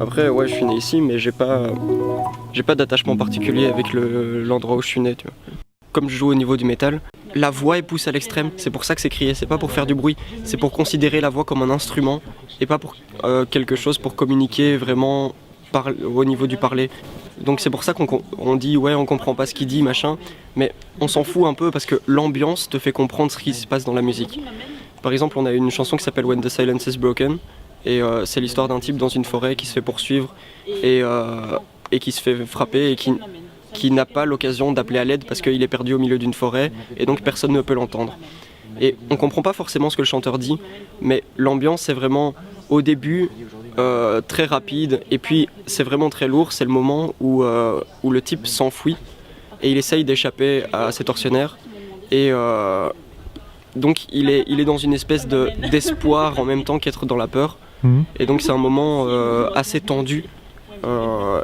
Après, ouais, je suis né ici, mais j'ai pas d'attachement particulier avec l'endroit où je suis né, tu vois. Comme je joue au niveau du métal, la voix est poussée à l'extrême, c'est pour ça que c'est crié, c'est pas pour faire du bruit, c'est pour considérer la voix comme un instrument et pas pour quelque chose pour communiquer vraiment au niveau du parler. Donc c'est pour ça qu'on dit ouais on comprend pas ce qu'il dit machin, mais on s'en fout un peu parce que l'ambiance te fait comprendre ce qui se passe dans la musique. Par exemple on a une chanson qui s'appelle When the Silence is Broken et c'est l'histoire d'un type dans une forêt qui se fait poursuivre et qui se fait frapper et qui n'a pas l'occasion d'appeler à l'aide parce qu'il est perdu au milieu d'une forêt et donc personne ne peut l'entendre. Et on comprend pas forcément ce que le chanteur dit, mais l'ambiance c'est vraiment au début très rapide et puis c'est vraiment très lourd, c'est le moment où le type s'enfuit et il essaye d'échapper à ses tortionnaires et donc il est dans une espèce d'espoir en même temps qu'être dans la peur et donc c'est un moment assez tendu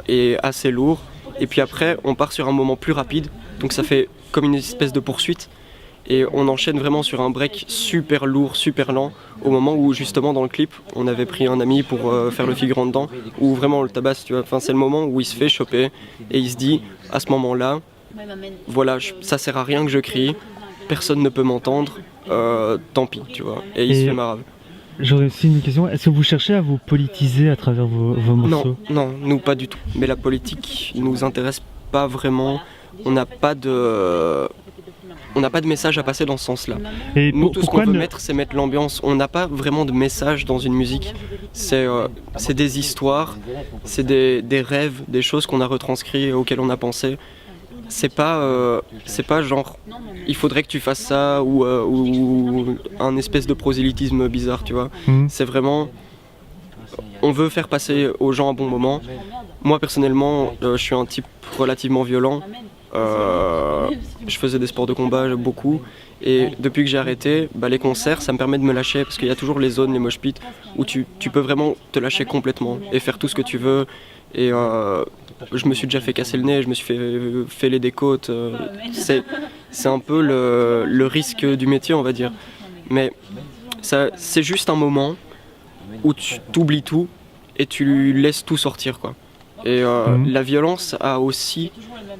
et assez lourd. Et puis après, on part sur un moment plus rapide, donc ça fait comme une espèce de poursuite. Et on enchaîne vraiment sur un break super lourd, super lent, au moment où justement dans le clip, on avait pris un ami pour faire le figurant dedans, où vraiment on le tabasse, tu vois. Enfin, c'est le moment où il se fait choper et il se dit, à ce moment-là, voilà, ça sert à rien que je crie, personne ne peut m'entendre, tant pis, tu vois. Et il se fait marave. J'aurais aussi une question, est-ce que vous cherchez à vous politiser à travers vos morceaux ? Non, nous pas du tout. Mais la politique nous intéresse pas vraiment. On n'a pas de message à passer dans ce sens-là. Et nous, tout ce qu'on veut mettre, c'est mettre l'ambiance. On n'a pas vraiment de message dans une musique. C'est des histoires, c'est des rêves, des choses qu'on a retranscrites, auxquelles on a pensé. C'est pas genre il faudrait que tu fasses ça ou un espèce de prosélytisme bizarre, tu vois. C'est vraiment on veut faire passer aux gens un bon moment. Moi personnellement, je suis un type relativement violent. Je faisais des sports de combat beaucoup et depuis que j'ai arrêté, les concerts ça me permet de me lâcher parce qu'il y a toujours les zones, les mosh pits où tu peux vraiment te lâcher complètement et faire tout ce que tu veux et je me suis déjà fait casser le nez, je me suis fait les côtes, c'est un peu le risque du métier on va dire, mais c'est juste un moment où tu t'oublies tout et tu laisses tout sortir quoi. Et la violence a aussi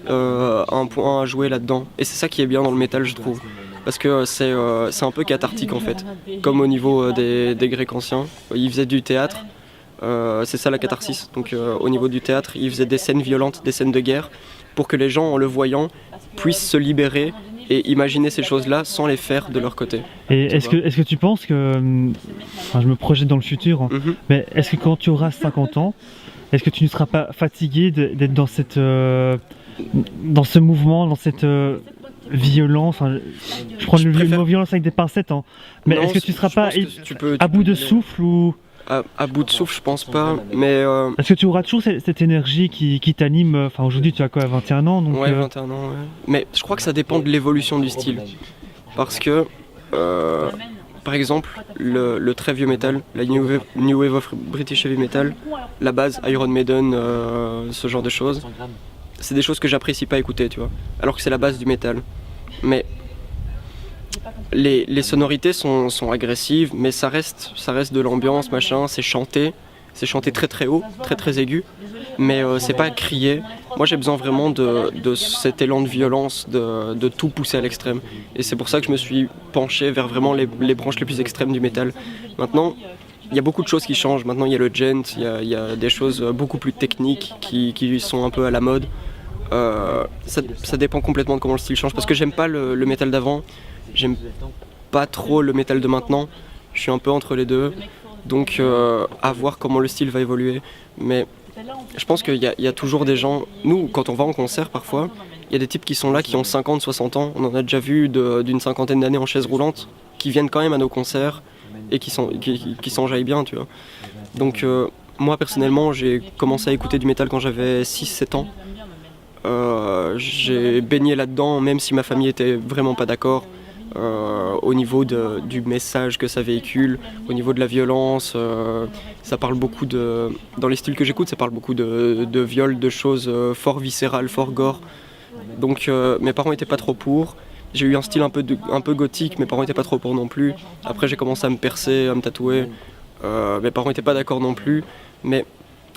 un point à jouer là-dedans. Et c'est ça qui est bien dans le métal, je trouve. Parce que c'est un peu cathartique en fait. Comme au niveau des Grecs anciens. Ils faisaient du théâtre. C'est ça la catharsis. Donc au niveau du théâtre, ils faisaient des scènes violentes, des scènes de guerre, pour que les gens, en le voyant, puissent se libérer et imaginer ces choses-là sans les faire de leur côté. Et est-ce que tu penses que... Enfin, je me projette dans le futur, mais est-ce que quand tu auras 50 ans, est-ce que tu ne seras pas fatigué d'être dans dans ce mouvement, dans cette violence, je prends le mot violence avec des pincettes, mais est-ce que tu ne seras pas à bout de souffle ou... À bout de souffle, je pense pas, mais... Est-ce que tu auras toujours cette énergie qui t'anime, enfin aujourd'hui tu as quoi, 21 ans donc, Ouais, 21 ans, ouais. Mais je crois que ça dépend de l'évolution du style. Parce que, par exemple, le très vieux métal, la New Wave of British Heavy Metal, la base, Iron Maiden, ce genre de choses, c'est des choses que j'apprécie pas écouter, tu vois. Alors que c'est la base du métal. Mais les sonorités sont agressives, mais ça reste de l'ambiance, machin, c'est chanté très très haut, très très aigu, mais c'est pas crié. Moi j'ai besoin vraiment de cet élan de violence, de tout pousser à l'extrême. Et c'est pour ça que je me suis penché vers vraiment les branches les plus extrêmes du métal. Maintenant, il y a beaucoup de choses qui changent. Maintenant il y a le gent, il y a des choses beaucoup plus techniques qui sont un peu à la mode. Ça dépend complètement de comment le style change, parce que j'aime pas le métal d'avant, j'aime pas trop le métal de maintenant, je suis un peu entre les deux, donc à voir comment le style va évoluer. Mais je pense qu'il y a toujours des gens, nous quand on va en concert parfois, il y a des types qui sont là qui ont 50, 60 ans, on en a déjà vu d'une cinquantaine d'années en chaise roulante, qui viennent quand même à nos concerts et qui s'enjaillent bien, tu vois. Donc moi personnellement j'ai commencé à écouter du métal quand j'avais 6-7 ans. J'ai baigné là-dedans même si ma famille était vraiment pas d'accord au niveau du message que ça véhicule, au niveau de la violence, ça parle beaucoup dans les styles que j'écoute, ça parle beaucoup de viol, de choses fort viscérales, fort gore. Donc mes parents étaient pas trop pour. J'ai eu un style un peu gothique, mes parents étaient pas trop pour non plus. Après j'ai commencé à me percer, à me tatouer, mes parents étaient pas d'accord non plus, mais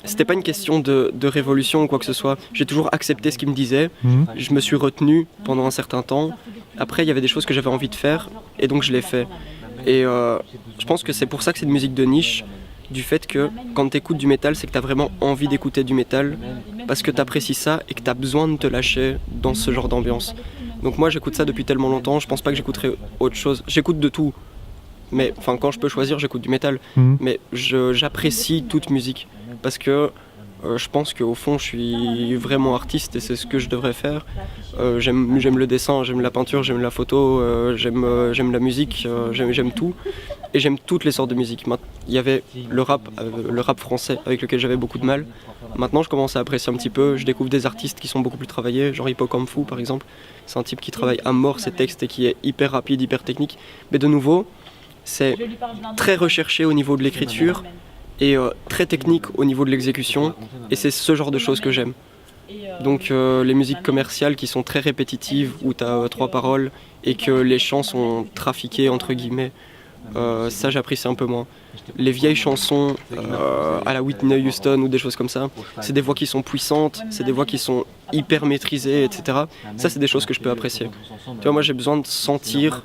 c'était pas une question de révolution ou quoi que ce soit. J'ai toujours accepté ce qu'il me disait. Je me suis retenu pendant un certain temps. Après, il y avait des choses que j'avais envie de faire et donc je l'ai fait. Et je pense que c'est pour ça que c'est une musique de niche, du fait que quand tu écoutes du métal, c'est que tu as vraiment envie d'écouter du métal parce que tu apprécies ça et que tu as besoin de te lâcher dans ce genre d'ambiance. Donc moi, j'écoute ça depuis tellement longtemps, je pense pas que j'écouterai autre chose. J'écoute de tout. Mais enfin, quand je peux choisir, j'écoute du métal. Mais j'apprécie toute musique parce que je pense qu'au fond, je suis vraiment artiste et c'est ce que je devrais faire. J'aime le dessin, j'aime la peinture, j'aime la photo, j'aime la musique, j'aime tout. Et j'aime toutes les sortes de musique. Il y avait le rap français avec lequel j'avais beaucoup de mal. Maintenant, je commence à apprécier un petit peu. Je découvre des artistes qui sont beaucoup plus travaillés, genre Hippocamphou par exemple. C'est un type qui travaille à mort ses textes et qui est hyper rapide, hyper technique. Mais de nouveau, c'est très recherché au niveau de l'écriture et très technique au niveau de l'exécution. Et c'est ce genre de choses que j'aime. Donc les musiques commerciales qui sont très répétitives, où tu as 3 paroles et que les chants sont trafiqués entre guillemets, ça j'apprécie un peu moins. Les vieilles chansons à la Whitney Houston ou des choses comme ça, c'est des voix qui sont puissantes, c'est des voix qui sont hyper maîtrisées, etc. Ça c'est des choses que je peux apprécier. Tu vois, moi j'ai besoin de sentir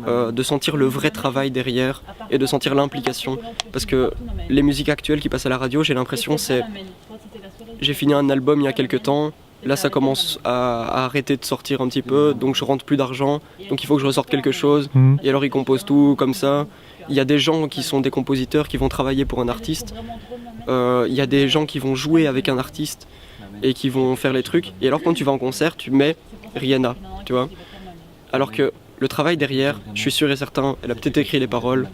le vrai travail derrière et de sentir l'implication. Parce que les musiques actuelles qui passent à la radio, j'ai l'impression j'ai fini un album il y a quelques temps, là ça commence à arrêter de sortir un petit peu, donc je rentre plus d'argent, donc il faut que je ressorte quelque chose, et alors ils composent tout comme ça. Il y a des gens qui sont des compositeurs qui vont travailler pour un artiste, il y a des gens qui vont jouer avec un artiste et qui vont faire les trucs, et alors quand tu vas en concert, tu mets Rihanna, tu vois. Alors que le travail derrière, je suis sûr et certain, elle a peut-être écrit les paroles,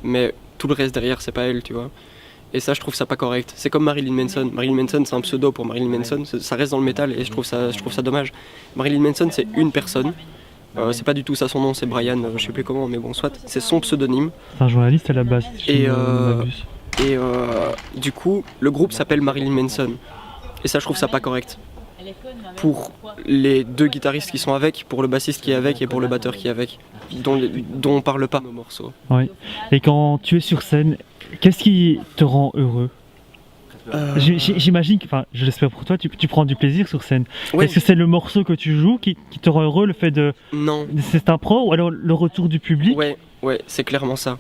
mais tout le reste derrière c'est pas elle, tu vois. Et ça, je trouve ça pas correct. C'est comme Marilyn Manson. Marilyn Manson, c'est un pseudo pour Marilyn Manson. Ça reste dans le métal et je trouve ça dommage. Marilyn Manson, c'est une personne. C'est pas du tout ça son nom, c'est Brian, je sais plus comment, mais bon, soit. C'est son pseudonyme. C'est un journaliste à la base. Si du coup, le groupe s'appelle Marilyn Manson. Et ça, je trouve ça pas correct. Pour les 2 guitaristes qui sont avec, pour le bassiste qui est avec et pour le batteur qui est avec, dont on parle pas nos morceaux. Oui. Et quand tu es sur scène, qu'est-ce qui te rend heureux? J'imagine que, enfin, je l'espère pour toi, tu prends du plaisir sur scène. Oui. Est-ce que c'est le morceau que tu joues qui te rend heureux, le fait de... Non. C'est un pro ou alors le retour du public? Ouais, c'est clairement ça.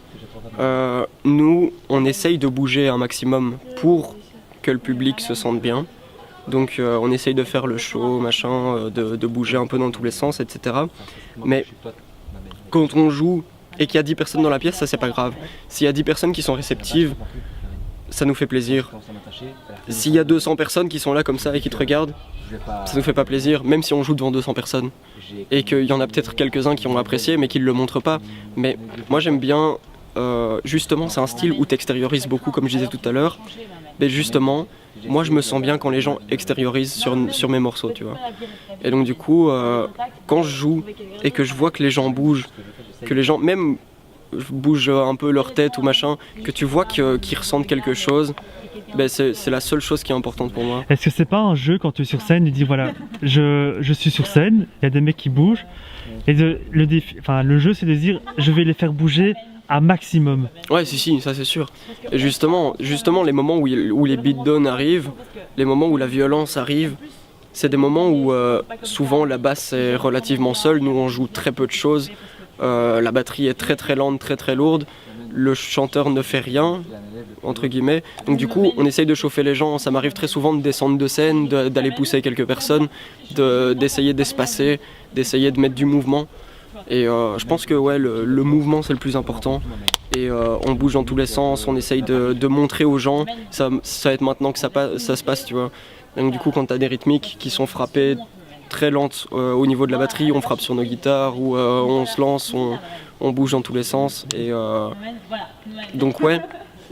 Nous, on essaye de bouger un maximum pour que le public se sente bien. Donc on essaye de faire le show, machin, de bouger un peu dans tous les sens, etc. Mais quand on joue et qu'il y a 10 personnes dans la pièce, ça c'est pas grave. S'il y a 10 personnes qui sont réceptives, ça nous fait plaisir. S'il y a 200 personnes qui sont là comme ça et qui te regardent, ça nous fait pas plaisir, même si on joue devant 200 personnes. Et qu'il y en a peut-être quelques-uns qui ont apprécié mais qui ne le montrent pas. Mais moi j'aime bien, justement c'est un style où tu extériorises beaucoup comme je disais tout à l'heure. Mais justement, moi je me sens bien quand les gens extériorisent sur mes morceaux, tu vois. Et donc du coup, quand je joue et que je vois que les gens bougent, que les gens même bougent un peu leur tête ou machin, que tu vois qu'ils ressentent quelque chose, ben c'est la seule chose qui est importante pour moi. Est-ce que c'est pas un jeu quand tu es sur scène, tu dis voilà, je suis sur scène, il y a des mecs qui bougent, et le jeu c'est de dire je vais les faire bouger un maximum. Ouais, si, ça c'est sûr. Et justement, les moments où les beatdowns arrivent, les moments où la violence arrive, c'est des moments où souvent la basse est relativement seule, nous on joue très peu de choses, la batterie est très très lente, très très lourde, le chanteur ne fait rien, entre guillemets, donc du coup on essaye de chauffer les gens, ça m'arrive très souvent de descendre de scène, d'aller pousser quelques personnes, d'essayer d'espacer, d'essayer de mettre du mouvement. Et je pense que ouais, le mouvement c'est le plus important et on bouge dans tous les sens, on essaye de montrer aux gens, ça va être maintenant que ça se passe, tu vois. Donc du coup quand tu as des rythmiques qui sont frappées très lentes au niveau de la batterie, on frappe sur nos guitares ou on se lance, on bouge dans tous les sens et donc ouais,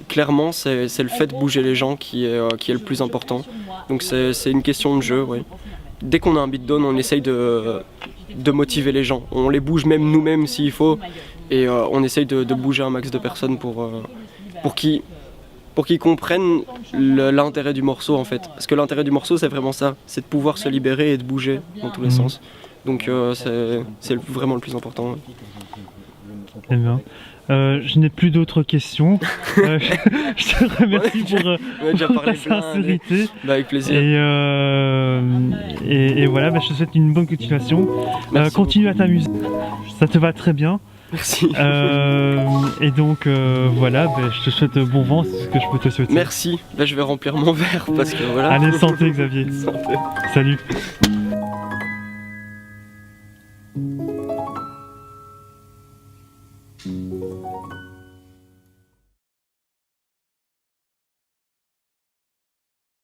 clairement c'est le fait de bouger les gens qui est le plus important. Donc c'est une question de jeu, ouais. Dès qu'on a un beatdown, on essaye de motiver les gens. On les bouge même nous-mêmes s'il faut et on essaye de bouger un max de personnes pour qu'ils comprennent l'intérêt du morceau en fait. Parce que l'intérêt du morceau c'est vraiment ça, c'est de pouvoir se libérer et de bouger dans tous les sens. Donc c'est vraiment le plus important. Eh bien. Je n'ai plus d'autres questions. Je te remercie On a déjà pour ta parlé plein, sincérité. Bah, avec plaisir. Et voilà, bah, je te souhaite une bonne continuation. Merci Continue à t'amuser. Ça te va très bien. Merci. Et donc voilà, bah, je te souhaite bon vent, c'est ce que je peux te souhaiter. Merci. Là, je vais remplir mon verre parce que voilà. Allez, santé Xavier. Santé. Salut.